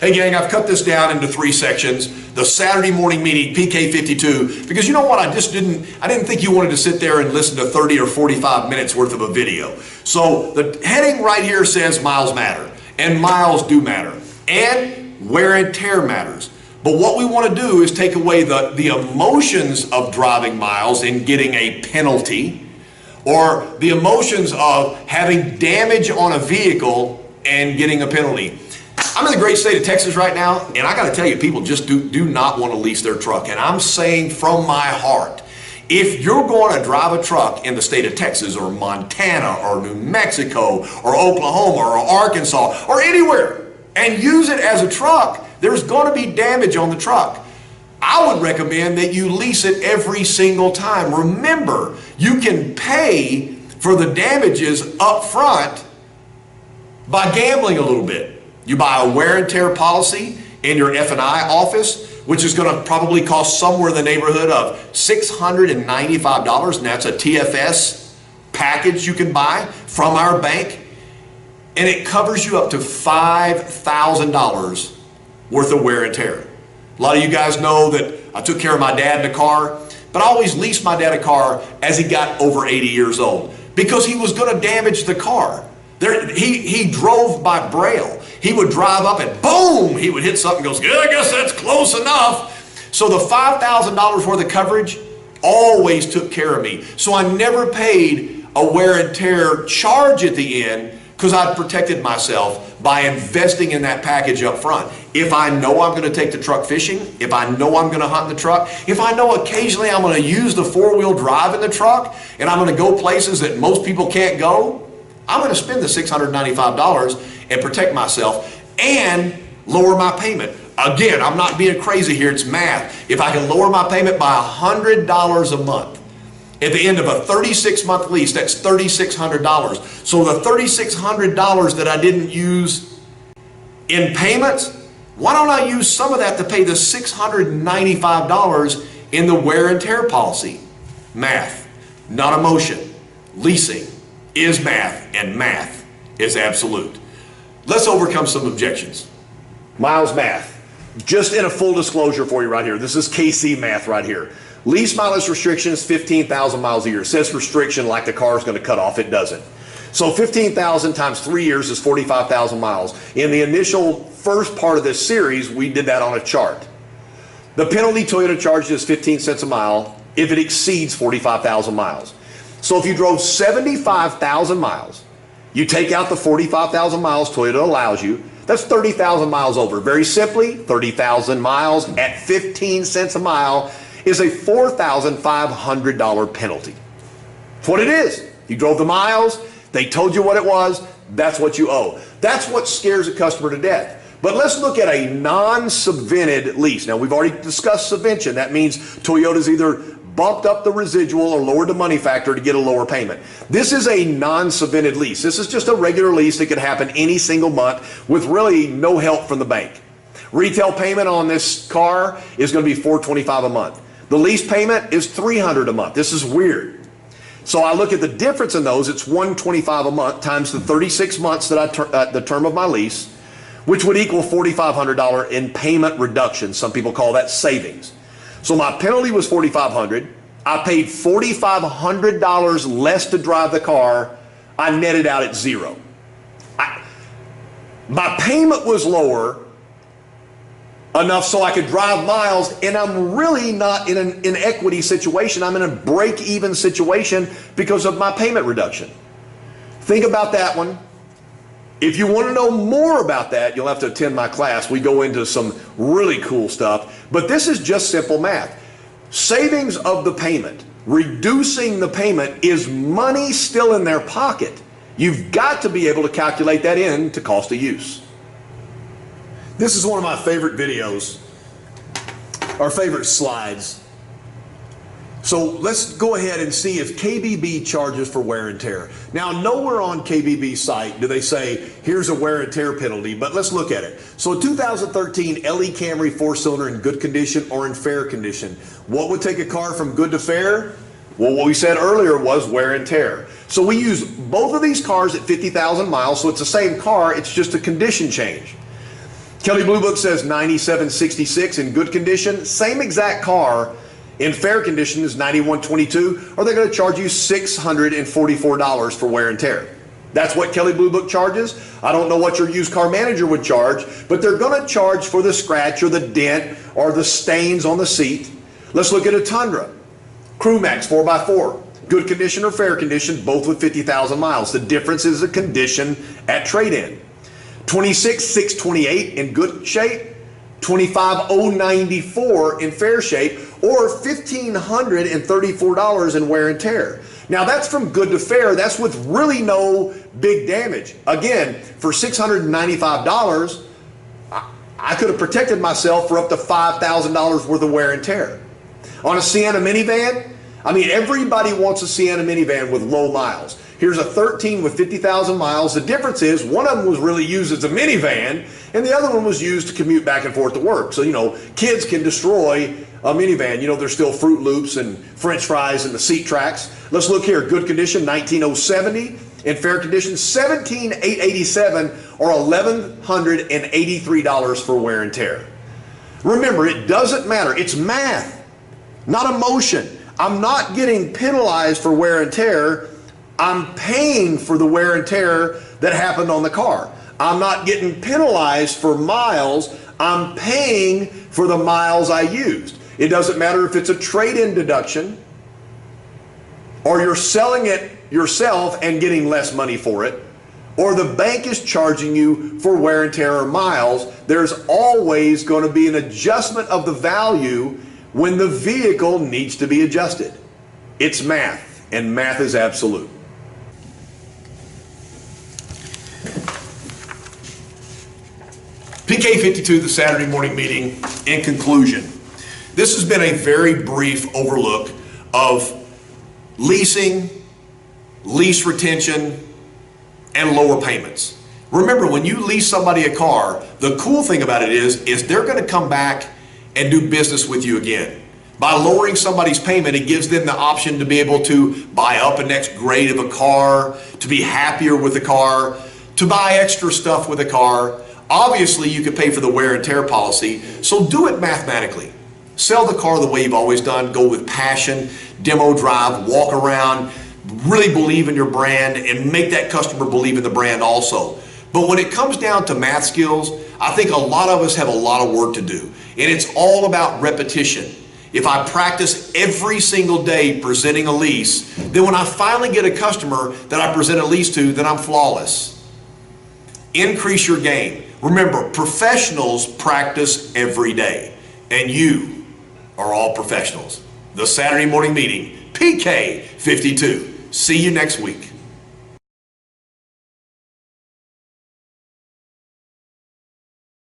Hey gang, I've cut this down into 3 sections. The Saturday morning meeting, PK52, because you know what, I didn't think you wanted to sit there and listen to 30 or 45 minutes worth of a video. So the heading right here says miles matter, and miles do matter, and wear and tear matters. But what we want to do is take away the emotions of driving miles and getting a penalty, or the emotions of having damage on a vehicle and getting a penalty. I'm in the great state of Texas right now, and I got to tell you, people just do not want to lease their truck. And I'm saying from my heart, if you're going to drive a truck in the state of Texas or Montana or New Mexico or Oklahoma or Arkansas or anywhere and use it as a truck, there's going to be damage on the truck. I would recommend that you lease it every single time. Remember, you can pay for the damages up front by gambling a little bit. You buy a wear and tear policy in your F&I office, which is going to probably cost somewhere in the neighborhood of $695, and that's a TFS package you can buy from our bank, and it covers you up to $5,000 worth of wear and tear. A lot of you guys know that I took care of my dad in a car, but I always leased my dad a car as he got over 80 years old because he was going to damage the car. He drove by Braille. He would drive up and boom, he would hit something and goes, yeah, I guess that's close enough. So the $5,000 worth of coverage always took care of me. So I never paid a wear and tear charge at the end because I'd protected myself by investing in that package up front. If I know I'm going to take the truck fishing, if I know I'm going to hunt in the truck, if I know occasionally I'm going to use the 4-wheel drive in the truck and I'm going to go places that most people can't go, I'm going to spend the $695 and protect myself and lower my payment. Again, I'm not being crazy here, it's math. If I can lower my payment by $100 a month, at the end of a 36-month lease, that's $3,600. So the $3,600 that I didn't use in payments, why don't I use some of that to pay the $695 in the wear and tear policy? Math, not emotion. Leasing is math, and math is absolute. Let's overcome some objections. Miles math. Just in a full disclosure for you right here. This is KC math right here. Lease mileage restriction is 15,000 miles a year. It says restriction like the car is going to cut off. It doesn't. So 15,000 times 3 years is 45,000 miles. In the initial first part of this series, we did that on a chart. The penalty Toyota charges is 15 cents a mile if it exceeds 45,000 miles. So if you drove 75,000 miles, you take out the 45,000 miles Toyota allows you, that's 30,000 miles over. Very simply, 30,000 miles at 15 cents a mile is a $4,500 penalty. That's what it is. You drove the miles, they told you what it was, that's what you owe. That's what scares a customer to death. But let's look at a non-subvented lease. Now, we've already discussed subvention. That means Toyota's either bumped up the residual or lowered the money factor to get a lower payment. This is a non-subvented lease. This is just a regular lease that could happen any single month with really no help from the bank. Retail payment on this car is going to be $425 a month. The lease payment is $300 a month. This is weird. So I look at the difference in those. It's $125 a month times the 36 months that the term of my lease, which would equal $4,500 in payment reduction. Some people call that savings. So my penalty was $4,500. I paid $4,500 less to drive the car. I netted out at zero. My payment was lower enough so I could drive miles, and I'm really not in an inequity situation. I'm in a break-even situation because of my payment reduction. Think about that one. If you want to know more about that, you'll have to attend my class. We go into some really cool stuff, but this is just simple math. Savings of the payment, reducing the payment is money still in their pocket. You've got to be able to calculate that in to cost of use. This is one of my favorite videos, or favorite slides. So let's go ahead and see if KBB charges for wear and tear. Now, nowhere on KBB's site do they say, here's a wear and tear penalty, but let's look at it. So 2013 LE Camry 4-cylinder in good condition or in fair condition. What would take a car from good to fair? Well, what we said earlier was wear and tear. So we use both of these cars at 50,000 miles, so it's the same car, it's just a condition change. Kelley Blue Book says 9766 in good condition. Same exact car in fair condition is 9122. Are they going to charge you $644 for wear and tear? That's what Kelley Blue Book charges. I don't know what your used car manager would charge, but they're going to charge for the scratch or the dent or the stains on the seat. Let's look at a Tundra. Crewmax 4x4. Good condition or fair condition, both with 50,000 miles. The difference is the condition at trade-in. 26,628 in good shape, 25,094 in fair shape, or $1,534 in wear and tear. Now that's from good to fair. That's with really no big damage. Again, for $695, I could have protected myself for up to $5,000 worth of wear and tear. On a Sienna minivan, I mean, everybody wants a Sienna minivan with low miles. Here's a 13 with 50,000 miles. The difference is one of them was really used as a minivan and the other one was used to commute back and forth to work. So, you know, kids can destroy a minivan. You know, there's still Fruit Loops and French fries and the seat tracks. Let's look here. Good condition, 19,070. In fair condition, 17,887 or $1,183 for wear and tear. Remember, it doesn't matter. It's math, not emotion. I'm not getting penalized for wear and tear. I'm paying for the wear and tear that happened on the car. I'm not getting penalized for miles. I'm paying for the miles I used. It doesn't matter if it's a trade-in deduction or you're selling it yourself and getting less money for it, or the bank is charging you for wear and tear or miles. There's always going to be an adjustment of the value when the vehicle needs to be adjusted. It's math, and math is absolute. PK52, the Saturday morning meeting. In conclusion, this has been a very brief overlook of leasing, lease retention, and lower payments. Remember, when you lease somebody a car, the cool thing about it is they're going to come back and do business with you again. By lowering somebody's payment, it gives them the option to be able to buy up a next grade of a car, to be happier with the car, to buy extra stuff with a car. Obviously, you could pay for the wear and tear policy, so do it mathematically. Sell the car the way you've always done. Go with passion, demo drive, walk around, really believe in your brand, and make that customer believe in the brand also. But when it comes down to math skills, I think a lot of us have a lot of work to do. And it's all about repetition. If I practice every single day presenting a lease, then when I finally get a customer that I present a lease to, then I'm flawless. Increase your game. Remember, professionals practice every day, and you are all professionals. The Saturday morning meeting, PK52. See you next week.